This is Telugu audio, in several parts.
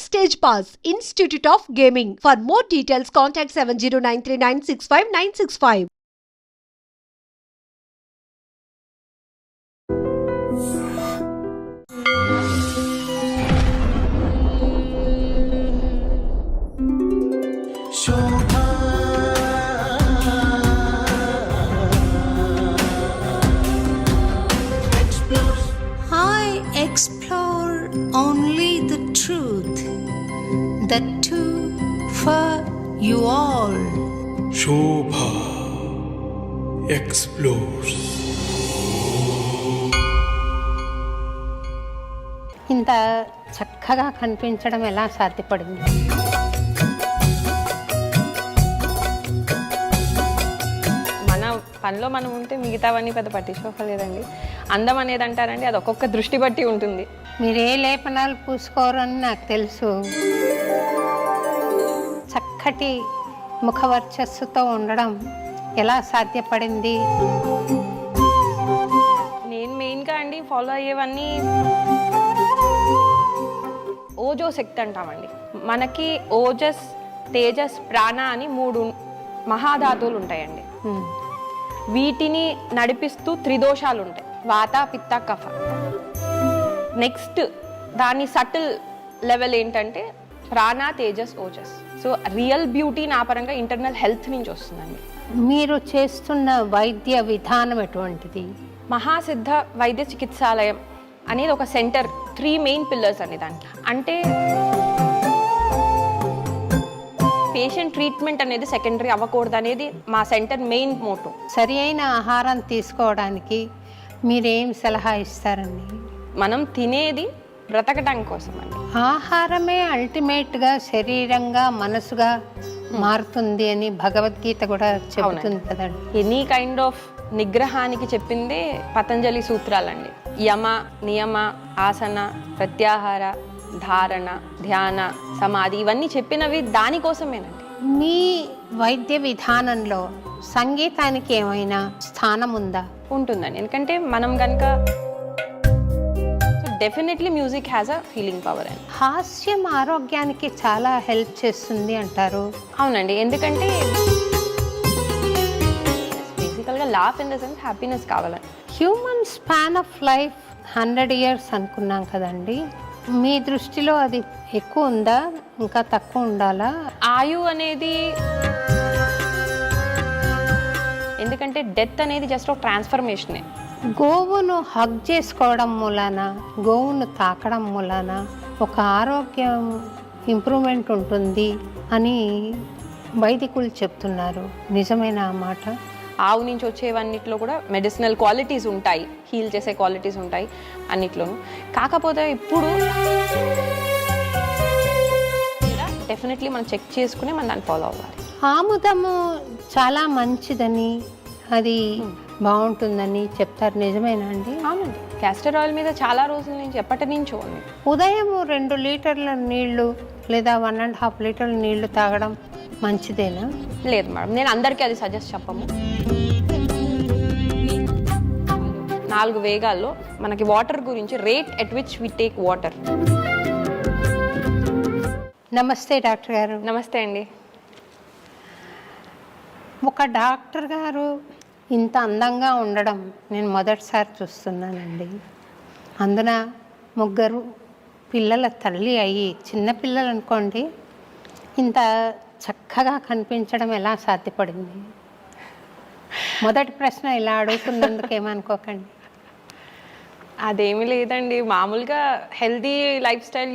Backstage Pass, Institute of Gaming. For more details, contact 7093965965. Explore only the truth, that too for you all. Shobha explores. ఇంత చక్కగా కనిపించడం ఎలా సాధ్యపడింది? మన పనిలో మనం ఉంటే మిగతావన్నీ పెద్ద పట్టించుకోలేదండి. అందం అనేది అంటారండి, అది ఒక్కొక్క దృష్టి బట్టి ఉంటుంది. మీరే లేపనాలు పూసుకోరని నాకు తెలుసు. చక్కటి ముఖవర్చస్సుతో ఉండడం ఎలా సాధ్యపడింది? నేను మెయిన్గా అండి ఫాలో అయ్యేవన్నీ ఓజో శక్తి అంటామండి. మనకి ఓజస్, తేజస్, ప్రాణ అని 3 మహాధాతువులు ఉంటాయండి. వీటిని నడిపిస్తూ త్రిదోషాలు ఉంటాయి, వాత, పిత్త, కఫ. నెక్స్ట్ దాని సటిల్ లెవెల్ ఏంటంటే ప్రాణ, Tejas, Ojas. So real beauty నా పరంగా ఇంటర్నల్ హెల్త్ నుంచి వస్తుందండి. మీరు చేస్తున్న వైద్య విధానం ఎటువంటిది? మహాసిద్ధ వైద్య చికిత్సాలయం అనేది ఒక సెంటర్. 3 మెయిన్ పిల్లర్స్ అండి దానికి. అంటే పేషెంట్ ట్రీట్మెంట్ అనేది సెకండరీ అవ్వకూడదు అనేది మా సెంటర్ మెయిన్ మోటో. సరి అయిన ఆహారం తీసుకోవడానికి మీరేం సలహా ఇస్తారండి? మనం తినేది బ్రతకడం కోసం అండి. ఆహారమే అల్టిమేట్గా శరీరంగా మనసుగా మారుతుంది అని భగవద్గీత కూడా చెబుతుంది కదండి. ఎనీ కైండ్ ఆఫ్ నిగ్రహానికి చెప్పిందే పతంజలి సూత్రాలండి. యమ, నియమ, ఆసన, ప్రత్యాహార, ధారణ, ధ్యాన, సమాధి, ఇవన్నీ చెప్పినవి దానికోసమేనండి. మీ వైద్య విధానంలో సంగీతానికి ఏమైనా స్థానం ఉందా? ఉంటుందండి. ఎందుకంటే మనం కనుక definitely music has a healing power అండి. హాస్యం ఆరోగ్యానికి చాలా హెల్ప్ చేస్తుంది అంటారు. అవునండి, ఎందుకంటే బేసికల్గా laugh in the sense happiness కావాలండి. Human span of life 100 years అనుకున్నాం కదండి. మీ దృష్టిలో అది ఎక్కువ ఉందా, ఇంకా తక్కువ ఉండాలా? ఆయు అనేది, ఎందుకంటే డెత్ అనేది జస్ట్ ఒక ట్రాన్స్ఫర్మేషనే. గోవును హగ్ చేసుకోవడం మూలాన, గోవును తాకడం మూలాన ఒక ఆరోగ్యం ఇంప్రూవ్మెంట్ ఉంటుంది అని వైదికులు చెప్తున్నారు. నిజమైన ఆ మాట? ఆవు నుంచి వచ్చేవన్నిట్లో కూడా మెడిసినల్ క్వాలిటీస్ ఉంటాయి, హీల్ చేసే క్వాలిటీస్ ఉంటాయి అన్నిట్లోనూ. కాకపోతే ఇప్పుడు డెఫినెట్లీ మనం చెక్ చేసుకుని మనం దాన్ని ఫాలో అవ్వాలి. ఆముదము చాలా మంచిదని, అది బాగుంటుందని చెప్తారు. నిజమేనా అండి? అవునండి, క్యాస్టర్ ఆయిల్ మీద చాలా రోజుల నుంచి, ఎప్పటి నుంచో ఉంది. ఉదయం 2 లీటర్ల నీళ్లు లేదా 1.5 లీటర్ల నీళ్లు తాగడం మంచిదేనా? లేదు మేడం, నేను అందరికీ అది సజెస్ట్ చెప్పము. 4 వేగాల్లో మనకి వాటర్ గురించి, rate at which we take water. నమస్తే డాక్టర్ గారు. నమస్తే అండి. ఒక డాక్టర్ గారు ఇంత అందంగా ఉండడం నేను మొదటిసారి చూస్తున్నానండి. అందున 3 పిల్లల తల్లి అయ్యి, చిన్న పిల్లలు అనుకోండి, ఇంత చక్కగా కనిపించడం ఎలా సాధ్యపడింది? మొదటి ప్రశ్న ఇలా అడుగుతున్నందుకు ఏమనుకోకండి. అదేమీ లేదండి, మామూలుగా హెల్దీ లైఫ్ స్టైల్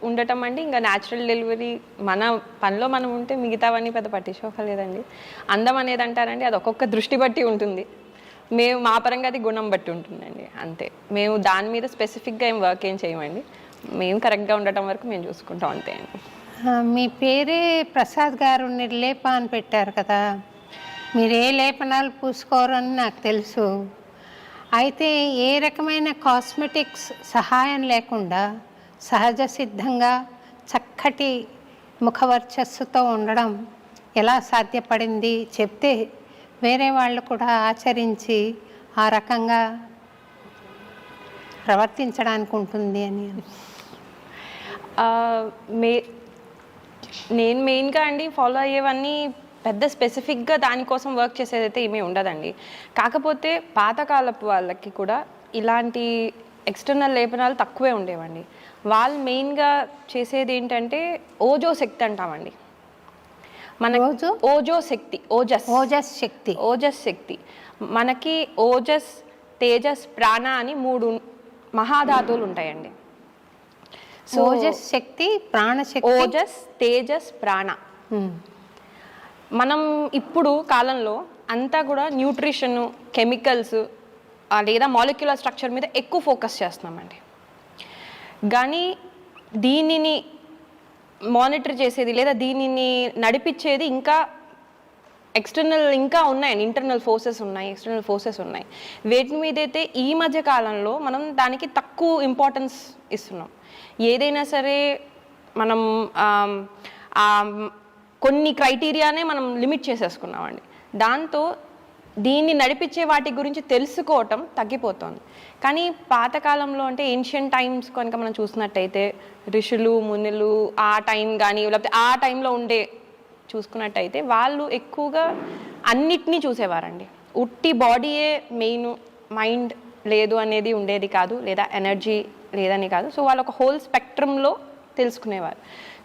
ఉండటం అండి. ఇంకా న్యాచురల్ డెలివరీ, మన పనిలో మనం ఉంటే మిగతావన్నీ పెద్ద పట్టించుకోలేదండి. అందం అనేది అంటారండి, అది ఒక్కొక్క దృష్టి బట్టి ఉంటుంది. మేము మా పరంగా అది గుణం బట్టి ఉంటుందండి, అంతే. మేము దాని మీద స్పెసిఫిక్గా వర్క్ ఏం చేయమండి. మేము కరెక్ట్గా ఉండటం వరకు మేము చూసుకుంటాం, అంతే అండి. మీ పేరే ప్రసాద్ గారు నిర్లేప అని పెట్టారు కదా. మీరే లేపనాలు పూసుకోరని నాకు తెలుసు. అయితే ఏ రకమైన కాస్మెటిక్స్ సహాయం లేకుండా సహజ సిద్ధంగా చక్కటి ముఖవర్చస్సుతో ఉండడం ఎలా సాధ్యపడింది చెప్తే వేరే వాళ్ళు కూడా ఆచరించి ఆ రకంగా ప్రవర్తించడానికి ఉంటుంది అని. మే నేను మెయిన్గా అండి ఫాలో అయ్యేవన్నీ పెద్ద స్పెసిఫిక్గా దానికోసం వర్క్ చేసేదైతే ఏమీ ఉండదండి. కాకపోతే పాతకాలపు వాళ్ళకి కూడా ఇలాంటి ఎక్స్టర్నల్ లేపనాలు తక్కువే ఉండేవండి. వాళ్ళు మెయిన్గా చేసేది ఏంటంటే ఓజో శక్తి అంటామండి. మన ఓజో శక్తి, ఓజస్ శక్తి. మనకి ఓజస్, తేజస్, ప్రాణ అని 3 మహాధాతువులు ఉంటాయండి. సో ఓజస్ శక్తి, ప్రాణశక్తి. ఓజస్, తేజస్, ప్రాణ. మనం ఇప్పుడు కాలంలో అంతా కూడా న్యూట్రిషన్, కెమికల్స్ లేదా మాలిక్యులర్ స్ట్రక్చర్ మీద ఎక్కువ ఫోకస్ చేస్తున్నామండి. కానీ దీనిని మానిటర్ చేసేది లేదా దీనిని నడిపించేది ఇంకా ఎక్స్టర్నల్ ఇంకా ఉన్నాయండి. ఇంటర్నల్ ఫోర్సెస్ ఉన్నాయి, ఎక్స్టర్నల్ ఫోర్సెస్ ఉన్నాయి. వేటి మీదైతే ఈ మధ్య కాలంలో మనం దానికి తక్కువ ఇంపార్టెన్స్ ఇస్తున్నాం. ఏదైనా సరే మనం కొన్ని క్రైటీరియానే మనం లిమిట్ చేసేసుకున్నామండి. దాంతో దీన్ని నడిపించే వాటి గురించి తెలుసుకోవటం తగ్గిపోతుంది. కానీ పాతకాలంలో అంటే ఏన్షియంట్ టైమ్స్ కనుక మనం చూసినట్టయితే ఋషులు, మునులు ఆ టైం కానీ లేకపోతే ఆ టైంలో ఉండే చూసుకున్నట్టయితే వాళ్ళు ఎక్కువగా అన్నిటినీ చూసేవారండి. ఉట్టి బాడీయే మెయిన్, మైండ్ లేదు అనేది ఉండేది కాదు, లేదా ఎనర్జీ లేదని కాదు. సో వాళ్ళు ఒక హోల్ స్పెక్ట్రంలో తెలుసుకునేవారు.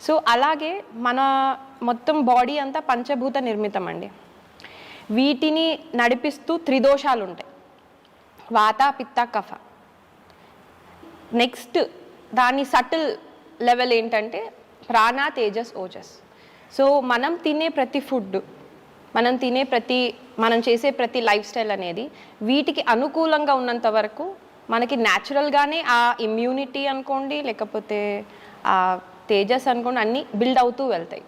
సో అలాగే మన మొత్తం బాడీ అంతా పంచభూత నిర్మితం అండి. వీటిని నడిపిస్తూ 3 దోషాలు ఉంటాయి: వాత, పిత్త, కఫ. నెక్స్ట్ దాని సటిల్ లెవెల్ ఏంటంటే ప్రాణ, తేజస్, ఓజస్. సో మనం తినే ప్రతి ఫుడ్, మనం చేసే ప్రతి లైఫ్ స్టైల్ అనేది వీటికి అనుకూలంగా ఉన్నంత వరకు మనకి న్యాచురల్గానే ఆ ఇమ్యూనిటీ అనుకోండి, లేకపోతే ఆ తేజస్ అనుకోండి, అన్నీ బిల్డ్ అవుతూ వెళ్తాయి.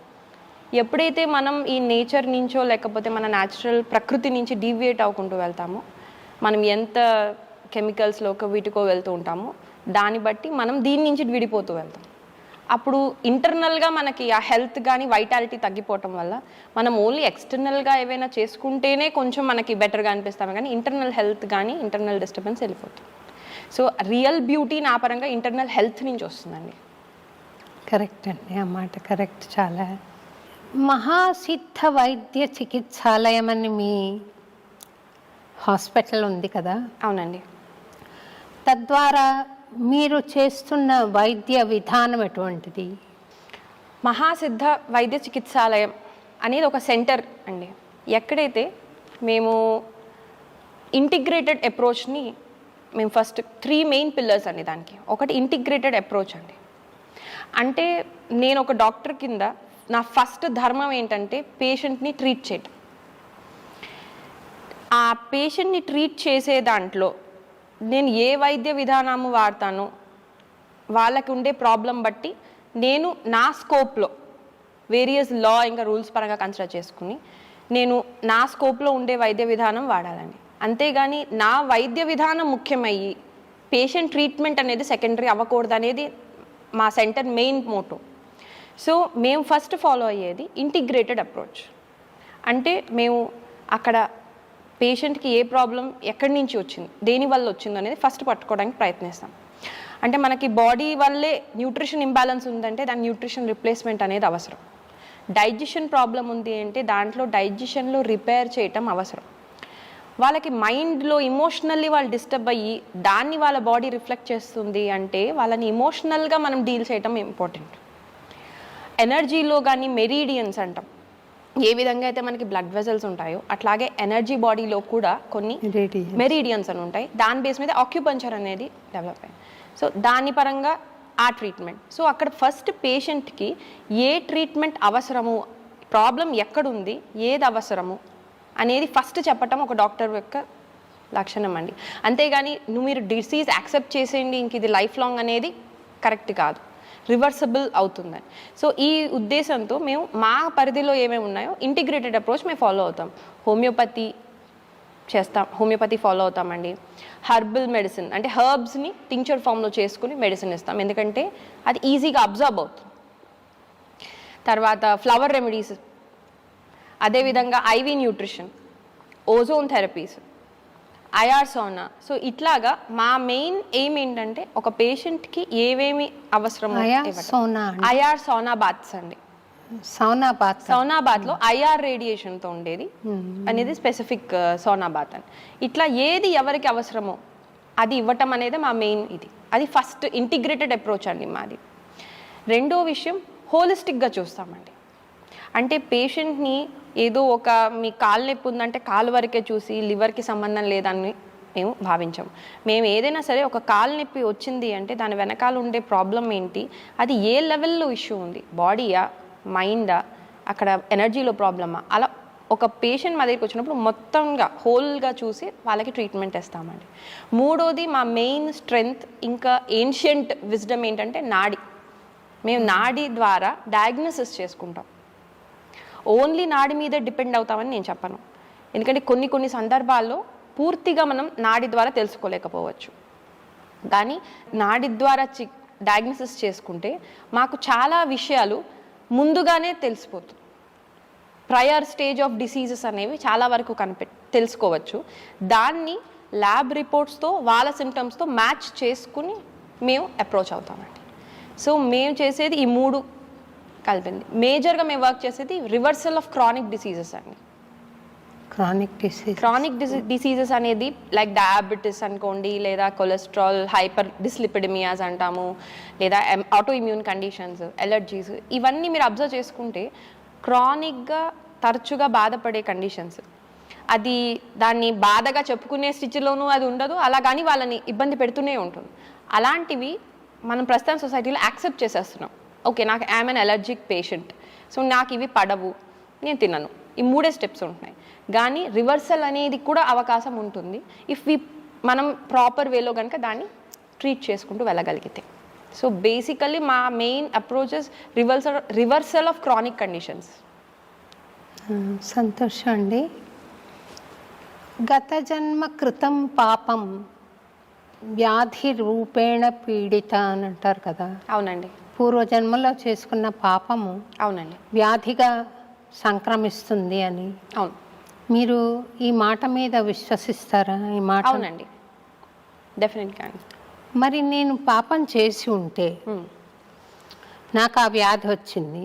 ఎప్పుడైతే మనం ఈ నేచర్ నుంచో లేకపోతే మన న్యాచురల్ ప్రకృతి నుంచి డీవియేట్ అవ్వకుంటూ వెళ్తామో, మనం ఎంత కెమికల్స్లోకి వీటికో వెళ్తూ ఉంటామో దాన్ని బట్టి మనం దీని నుంచి విడిపోతూ వెళ్తాం. అప్పుడు ఇంటర్నల్గా మనకి ఆ హెల్త్ కానీ వైటాలిటీ తగ్గిపోవటం వల్ల మనం ఓన్లీ ఎక్స్టర్నల్గా ఏవైనా చేసుకుంటేనే కొంచెం మనకి బెటర్గా అనిపిస్తాము, కానీ ఇంటర్నల్ హెల్త్ కానీ ఇంటర్నల్ డిస్టర్బెన్స్ వెళ్ళిపోతుంది. సో రియల్ బ్యూటీ నా పరంగా ఇంటర్నల్ హెల్త్ నుంచి వస్తుందండి. కరెక్ట్ అండి, ఆ మాట కరెక్ట్. చాలా మహాసిద్ధ వైద్య చికిత్సాలయం అని మీ హాస్పిటల్ ఉంది కదా? అవునండి. తద్వారా మీరు చేస్తున్న వైద్య విధానం ఎటువంటిది? మహాసిద్ధ వైద్య చికిత్సాలయం అనేది ఒక సెంటర్ అండి. ఎక్కడైతే మేము ఇంటిగ్రేటెడ్ అప్రోచ్ని మేము ఫస్ట్ 3 మెయిన్ పిల్లర్స్ అండి దానికి. ఒకటి ఇంటిగ్రేటెడ్ అప్రోచ్ అండి. అంటే నేను ఒక డాక్టర్ కింద నా ఫస్ట్ ధర్మం ఏంటంటే పేషెంట్ని ట్రీట్ చేయటం. ఆ పేషెంట్ని ట్రీట్ చేసే దాంట్లో నేను ఏ వైద్య విధానము వాడతానో వాళ్ళకి ఉండే ప్రాబ్లం బట్టి నేను నా స్కోప్లో వేరియస్ లా ఇంకా రూల్స్ పరంగా కన్సిడర్ చేసుకుని నేను నా స్కోప్లో ఉండే వైద్య విధానం వాడాలండి. అంతేగాని నా వైద్య విధానం ముఖ్యమయ్యి పేషెంట్ ట్రీట్మెంట్ అనేది సెకండరీ అవ్వకూడదు అనేది మా సెంటర్ మెయిన్ మోటో. సో మేము ఫస్ట్ ఫాలో అయ్యేది ఇంటిగ్రేటెడ్ అప్రోచ్. అంటే మేము అక్కడ పేషెంట్కి ఏ ప్రాబ్లం ఎక్కడి నుంచి వచ్చింది, దేనివల్ల వచ్చిందో అనేది ఫస్ట్ పట్టుకోవడానికి ప్రయత్నిస్తాం. అంటే మనకి బాడీ వల్లే న్యూట్రిషన్ ఇంబ్యాలెన్స్ ఉందంటే దాని న్యూట్రిషన్ రిప్లేస్మెంట్ అనేది అవసరం. డైజెషన్ ప్రాబ్లం ఉంది అంటే దాంట్లో డైజెషన్లో రిపేర్ చేయటం అవసరం. వాళ్ళకి మైండ్లో ఇమోషనల్లీ వాళ్ళు డిస్టర్బ్ అయ్యి దాన్ని వాళ్ళ బాడీ రిఫ్లెక్ట్ చేస్తుంది అంటే వాళ్ళని ఇమోషనల్గా మనం డీల్ చేయటం ఇంపార్టెంట్. ఎనర్జీలో కానీ మెరీడియన్స్ అంటాం, ఏ విధంగా అయితే మనకి బ్లడ్ వెజల్స్ ఉంటాయో అట్లాగే ఎనర్జీ బాడీలో కూడా కొన్ని మెరీడియన్స్ అని ఉంటాయి. దాని బేస్ మీద ఆక్యుపంచర్ అనేది డెవలప్ అయ్యింది. సో దాని పరంగా ఆ ట్రీట్మెంట్. సో అక్కడ ఫస్ట్ పేషెంట్కి ఏ ట్రీట్మెంట్ అవసరము, ప్రాబ్లం ఎక్కడుంది, ఏది అవసరము అనేది ఫస్ట్ చెప్పటం ఒక డాక్టర్ యొక్క లక్షణం అండి. అంతేగాని మీరు డిసీజ్ యాక్సెప్ట్ చేసేయండి ఇంక ఇది లైఫ్ లాంగ్ అనేది కరెక్ట్ కాదు, రివర్సబుల్ అవుతుందని. సో ఈ ఉద్దేశంతో మేము మా పరిధిలో ఏమేమి ఉన్నాయో ఇంటిగ్రేటెడ్ అప్రోచ్ మేము ఫాలో అవుతాం. హోమియోపతి ఫాలో అవుతామండి. హర్బల్ మెడిసిన్ అంటే హర్బ్స్ని టింక్చర్ ఫామ్లో చేసుకుని మెడిసిన్ ఇస్తాం, ఎందుకంటే అది ఈజీగా అబ్జర్బ్ అవుతుంది. తర్వాత ఫ్లవర్ రెమెడీస్, అదేవిధంగా ivy nutrition, ozone therapies, IR Sona. So ఇట్లాగా మా మెయిన్ ఎయిమ్ ఏంటంటే ఒక పేషెంట్కి ఏవేమి అవసరమో ఐఆర్ సోనా బాత్స్ అండి. సౌనా బాత్లో ఐఆర్ రేడియేషన్తో ఉండేది అనేది స్పెసిఫిక్ సోనా బాత్ అని. ఇట్లా ఏది ఎవరికి అవసరమో అది ఇవ్వటం అనేది మా మెయిన్ ఇది. అది ఫస్ట్ ఇంటిగ్రేటెడ్ అప్రోచ్ అండి మాది. రెండో విషయం హోలిస్టిక్గా చూస్తామండి. అంటే పేషెంట్ని ఏదో ఒక మీ కాలు నొప్పి ఉందంటే కాలు వరకే చూసి లివర్కి సంబంధం లేదని మేము భావించాము. మేము ఏదైనా సరే ఒక కాలు నొప్పి వచ్చింది అంటే దాని వెనకాల ఉండే ప్రాబ్లం ఏంటి, అది ఏ లెవెల్లో ఇష్యూ ఉంది, బాడీయా మైండా అక్కడ ఎనర్జీలో ప్రాబ్లమా, అలా ఒక పేషెంట్ మా దగ్గరికి వచ్చినప్పుడు మొత్తంగా హోల్గా చూసి వాళ్ళకి ట్రీట్మెంట్ ఇస్తామండి. మూడోది మా మెయిన్ స్ట్రెంగ్త్ ఇంకా ఏన్షియంట్ విజ్డమ్ ఏంటంటే నాడి. మేము నాడి ద్వారా డయాగ్నోసిస్ చేసుకుంటాం. ఓన్లీ నాడి మీదే డిపెండ్ అవుతామని నేను చెప్పను. ఎందుకంటే కొన్ని సందర్భాల్లో పూర్తిగా మనం నాడి ద్వారా తెలుసుకోలేకపోవచ్చు. కానీ నాడి ద్వారా డయాగ్నోసిస్ చేసుకుంటే మాకు చాలా విషయాలు ముందుగానే తెలిసిపోతుంది. ప్రయర్ స్టేజ్ ఆఫ్ డిసీజెస్ అనేవి చాలా వరకు తెలుసుకోవచ్చు. దాన్ని ల్యాబ్ రిపోర్ట్స్తో వాళ్ళ సిమ్టమ్స్తో మ్యాచ్ చేసుకుని మేము అప్రోచ్ అవుతామండి. సో మేము చేసేది ఈ మూడు కలిపింది. మేజర్గా మేము వర్క్ చేసేది రివర్సల్ ఆఫ్ క్రానిక్ డిసీజెస్ అండి. క్రానిక్ డిసీజెస్ అనేది లైక్ డయాబెటీస్ అనుకోండి, లేదా కొలెస్ట్రాల్, హైపర్ డిస్లిపిడమియాస్ అంటాము, లేదా ఆటో ఇమ్యూన్ కండిషన్స్, ఎలర్జీస్, ఇవన్నీ మీరు అబ్జర్వ్ చేసుకుంటే క్రానిక్గా తరచుగా బాధపడే కండిషన్స్. అది దాన్ని బాధగా చెప్పుకునే స్థితిలోనూ అది ఉండదు, అలా కానీ వాళ్ళని ఇబ్బంది పెడుతూనే ఉంటుంది. అలాంటివి మనం ప్రస్తుతం సొసైటీలో యాక్సెప్ట్ చేసేస్తున్నాం. ఓకే, నాకు I'm an allergic patient, so నాకు ఇవి పడవు, నేను తినను. ఈ మూడే స్టెప్స్ ఉంటున్నాయి. కానీ రివర్సల్ అనేది కూడా అవకాశం ఉంటుంది ఇఫ్ మనం ప్రాపర్ వేలో కనుక దాన్ని ట్రీట్ చేసుకుంటూ వెళ్ళగలిగితే. సో బేసికల్లీ మా main approaches reversal of chronic conditions. సంతోషం అండి. గత జన్మ కృతం పాపం వ్యాధి రూపేణ పీడిత అని అంటారు కదా. అవునండి. పూర్వజన్మలో చేసుకున్న పాపము అవునండి వ్యాధిగా సంక్రమిస్తుంది అని. అవును. మీరు ఈ మాట మీద విశ్వసిస్తారా? ఈ మాట. అవునండి, డెఫినెట్గా. మరి నేను పాపం చేసి ఉంటే నాకు ఆ వ్యాధి వచ్చింది,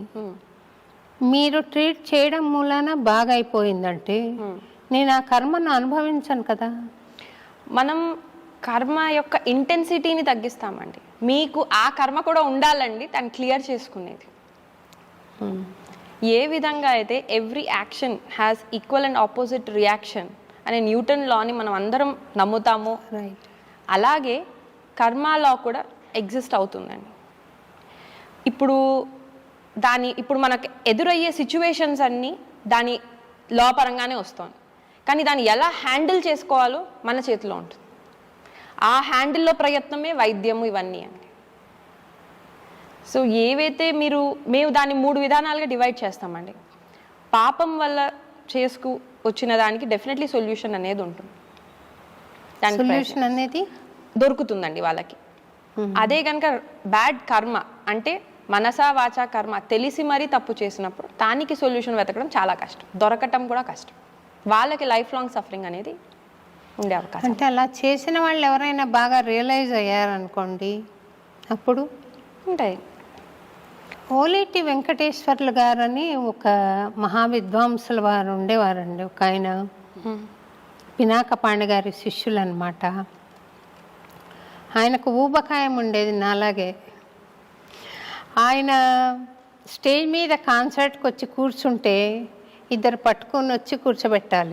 మీరు ట్రీట్ చేయడం మూలాన బాగా అయిపోయిందంటే నేను ఆ కర్మను అనుభవించను కదా. మనం కర్మ యొక్క ఇంటెన్సిటీని తగ్గిస్తామండి. మీకు ఆ కర్మ కూడా ఉండాలండి దాన్ని క్లియర్ చేసుకునేది. ఏ విధంగా అయితే every action has equal and opposite reaction అనే న్యూటన్ లాని మనం అందరం నమ్ముతాము, రైట్, అలాగే కర్మ లా కూడా ఎగ్జిస్ట్ అవుతుందండి. ఇప్పుడు మనకు ఎదురయ్యే సిచ్యువేషన్స్ అన్నీ దాని లా పరంగానే వస్తుంది. కానీ దాన్ని ఎలా హ్యాండిల్ చేసుకోవాలో మన చేతిలో ఉంటుంది. ఆ హ్యాండిల్లో ప్రయత్నమే వైద్యము ఇవన్నీ అండి. సో ఏవైతే మేము దాన్ని 3 విధానాలుగా డివైడ్ చేస్తామండి. పాపం వల్ల వచ్చిన దానికి డెఫినెట్లీ సొల్యూషన్ అనేది ఉంటుంది. సొల్యూషన్ అనేది దొరుకుతుందండి వాళ్ళకి. అదే కనుక బ్యాడ్ కర్మ అంటే మనసా వాచా కర్మ తెలిసి మరీ తప్పు చేసినప్పుడు దానికి సొల్యూషన్ వెతకడం చాలా కష్టం, దొరకటం కూడా కష్టం. వాళ్ళకి లైఫ్ లాంగ్ సఫరింగ్ అనేది ఉండే అవకాశం. అంటే అలా చేసిన వాళ్ళు ఎవరైనా బాగా రియలైజ్ అయ్యారనుకోండి, అప్పుడు ఉంటాయి. ఓలేటి వెంకటేశ్వర్లు గారని ఒక మహావిద్వాంసుల వారు ఉండేవారండి. ఒక ఆయన పినాకపాణి గారి శిష్యులు అనమాట. ఆయనకు ఊబకాయం ఉండేది నాలాగే. ఆయన స్టేజ్ మీద కాన్సర్ట్కి వచ్చి కూర్చుంటే ఇద్దరు పట్టుకొని వచ్చి కూర్చోబెట్టాలి.